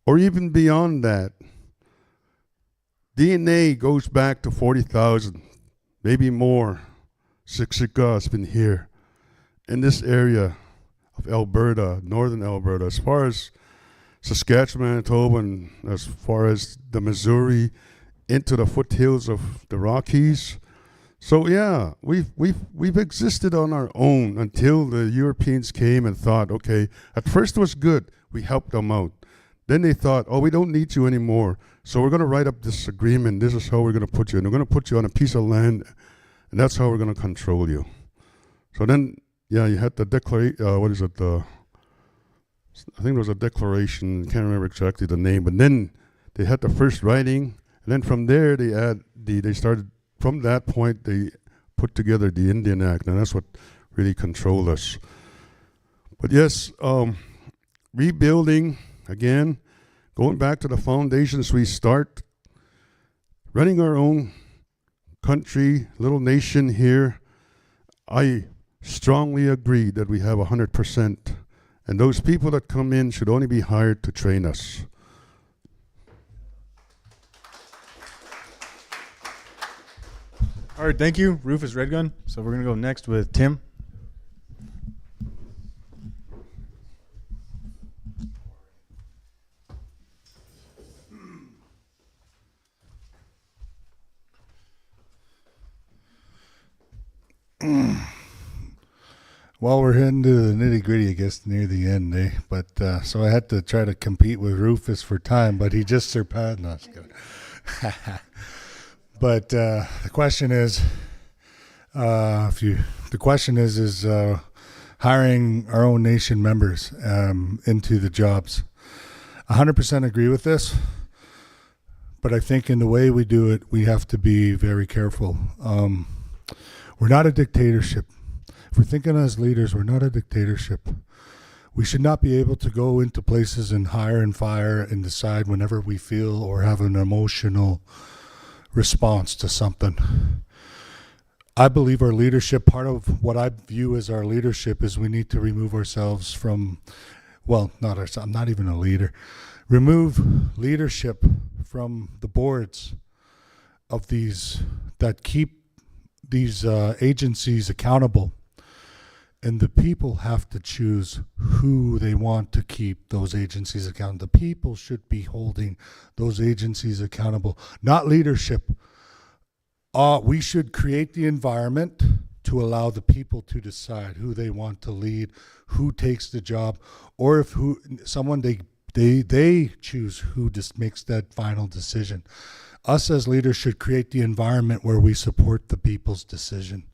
or even beyond that, DNA goes back to 40,000, maybe more. Siksika has been here in this area of Alberta, northern Alberta, as far as Saskatchewan, Manitoba, and as far as the Missouri, into the foothills of the Rockies. So yeah, we've existed on our own until the Europeans came and thought, okay, at first it was good. We helped them out. Then they thought, oh, we don't need you anymore. So we're going to write up this agreement. This is how we're going to put you. And we're going to put you on a piece of land, and that's how we're going to control you. So then, yeah, you had the declaration. I think there was a declaration. Can't remember exactly the name. But then they had the first writing, and then from there they started. From that point, they put together the Indian Act, and that's what really controlled us. But yes, rebuilding again. Going back to the foundations we start running our own country, little nation here, I strongly agree that we have 100%. And those people that come in should only be hired to train us. All right, thank you, Rufus Redgun. So we're gonna go next with Tim. Well, we're into the nitty gritty, I guess, near the end, eh? But so I had to try to compete with Rufus for time, but he just surpassed. No, just kidding. But the question is, hiring our own nation members into the jobs. 100% agree with this, but I think in the way we do it, we have to be very careful. We're not a dictatorship. If we're thinking as leaders, we're not a dictatorship. We should not be able to go into places and hire and fire and decide whenever we feel or have an emotional response to something. I believe our leadership, part of what I view as our leadership is we need to remove ourselves from, well, not ourselves, I'm not even a leader. Remove leadership from the boards of these, that keep these agencies accountable. And the people have to choose who they want to keep those agencies accountable. The people should be holding those agencies accountable, not leadership. We should create the environment to allow the people to decide who they want to lead, who takes the job, or if someone they choose who just makes that final decision. Us as leaders should create the environment where we support the people's decision.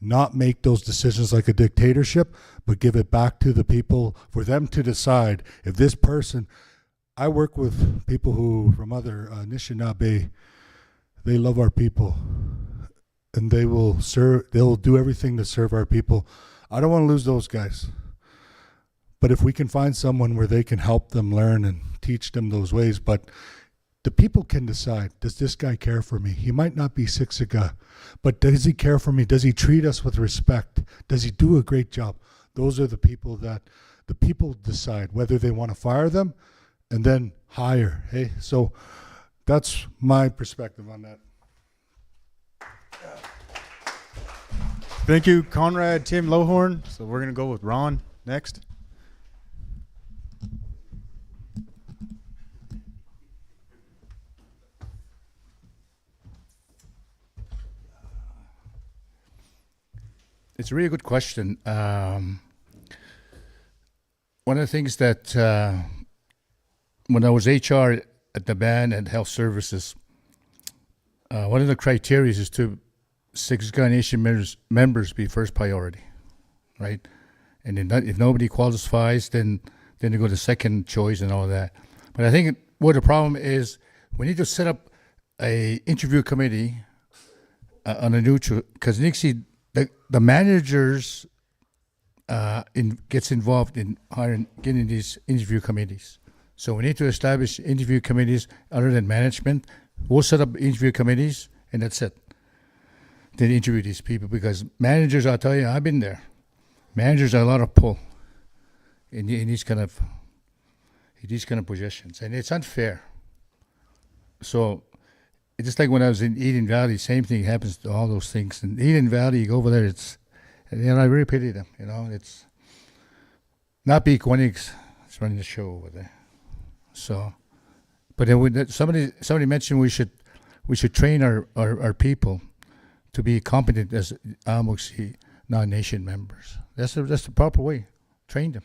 Not make those decisions like a dictatorship, but give it back to the people for them to decide if this person. I work with people who from other Anishinaabe. They love our people, and they will serve. They'll do everything to serve our people. I don't want to lose those guys, but if we can find someone where they can help them learn and teach them those ways, but the people can decide, does this guy care for me? He might not be Siksika, but does he care for me? Does he treat us with respect? Does he do a great job? Those are the people that the people decide whether they want to fire them and then hire. Hey, so that's my perspective on that. Thank you, Conrad, Tim, Lohorn. So we're gonna go with Ron next. It's a really good question. One of the things that when I was HR at the band and health services, one of the criteria is to Siksika Nation members be first priority, right? And if nobody qualifies, then they go to second choice and all that. But I think what the problem is, we need to set up a interview committee on a neutral, because Nixie, the managers gets involved in getting these interview committees. So we need to establish interview committees other than management. We'll set up interview committees, and that's it. Then interview these people, because managers, I'll tell you, I've been there. Managers are a lot of pull in these kind of positions, and it's unfair. So it's just like when I was in Eden Valley, same thing happens to all those things. In Eden Valley, you go over there, I really pity them. It's not Beak Winnigs, it's running the show over there. So, but then somebody mentioned we should train our people to be competent as Amuxi non-nation members. That's the proper way. Train them.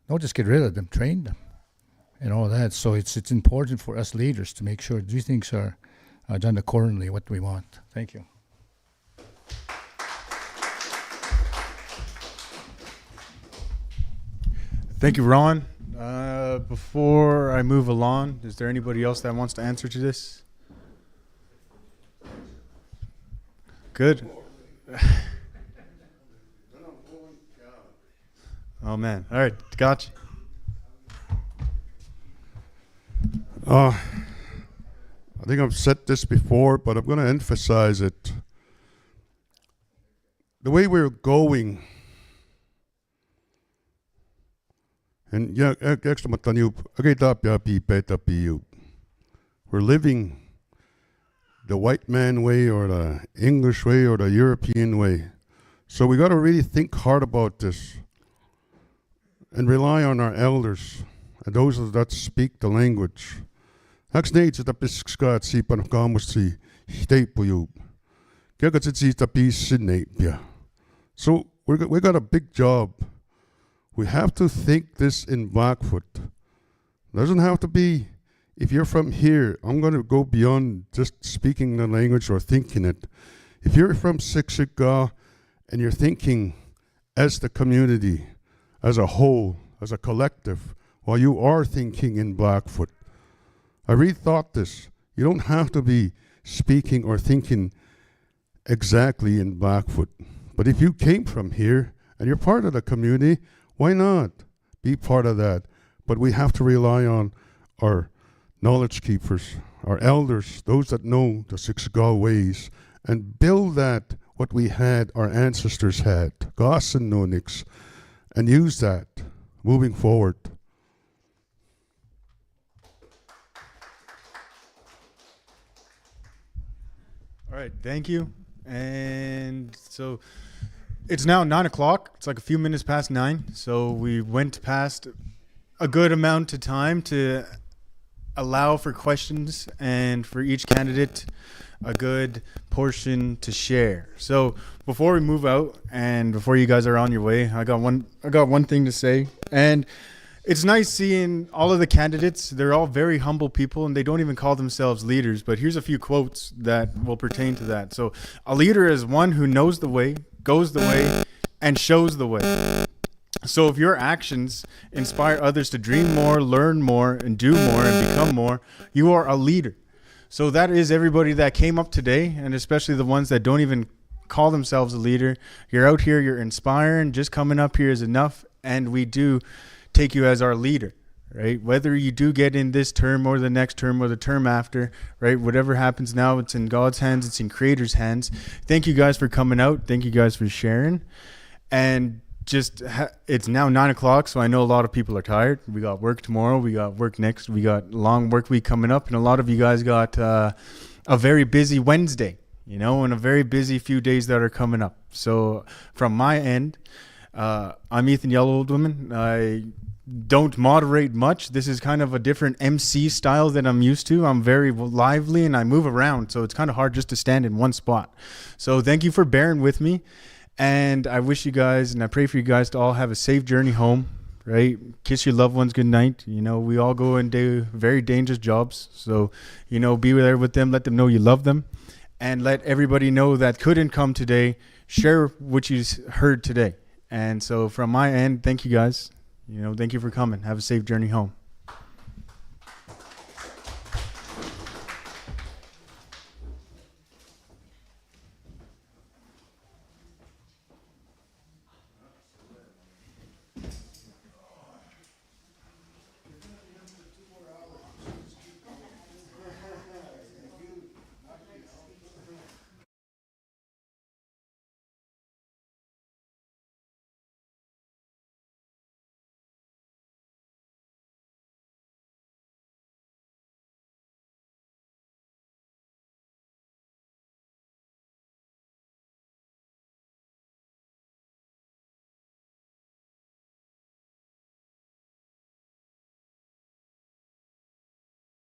Don't just get rid of them. Train them, and all that. So it's important for us leaders to make sure these things are done accordingly, what we want. Thank you. Thank you, Ron. Before I move along, is there anybody else that wants to answer to this? Good. Oh man! All right, gotcha. I I think I've said this before, but I'm going to emphasize it. The way we're going, and yeah, we're living the white man way or the English way or the European way. So we got to really think hard about this and rely on our elders and those that speak the language. So we got a big job. We have to think this in Blackfoot. Doesn't have to be, if you're from here, I'm going to go beyond just speaking the language or thinking it. If you're from Siksika and you're thinking as the community, as a whole, as a collective, while you are thinking in Blackfoot, I rethought this. You don't have to be speaking or thinking exactly in Blackfoot. But if you came from here and you're part of the community, why not be part of that? But we have to rely on our knowledge keepers, our elders, those that know the Siksika ways, and build that, what we had, our ancestors had, Gas and Nonix, and use that moving forward. All right, thank you. And so it's now 9 o'clock. It's like a few minutes past 9. So we went past a good amount of time to allow for questions and for each candidate a good portion to share. So before we move out and before you guys are on your way, I got one thing to say. And it's nice seeing all of the candidates. They're all very humble people and they don't even call themselves leaders. But here's a few quotes that will pertain to that. So a leader is one who knows the way, goes the way, and shows the way. So if your actions inspire others to dream more, learn more, and do more, and become more, you are a leader. So that is everybody that came up today, and especially the ones that don't even call themselves a leader. You're out here, you're inspiring. Just coming up here is enough, and we do take you as our leader, right? Whether you do get in this term or the next term or the term after, right? Whatever happens now, it's in God's hands, it's in Creator's hands. Thank you guys for coming out. Thank you guys for sharing. And it's now 9 o'clock, so I know a lot of people are tired. We got work tomorrow, we got work next, we got long work week coming up, and a lot of you guys got a very busy Wednesday, and a very busy few days that are coming up. So from my end, I'm Ethan Yellow Old Woman. I don't moderate much. This is kind of a different MC style that I'm used to. I'm very lively and I move around, so it's kind of hard just to stand in one spot. So thank you for bearing with me. And I wish you guys, and I pray for you guys to all have a safe journey home, right? Kiss your loved ones good night. We all go and do very dangerous jobs. So, be there with them. Let them know you love them. And let everybody know that couldn't come today. Share what you heard today. And so from my end, thank you guys. Thank you for coming. Have a safe journey home.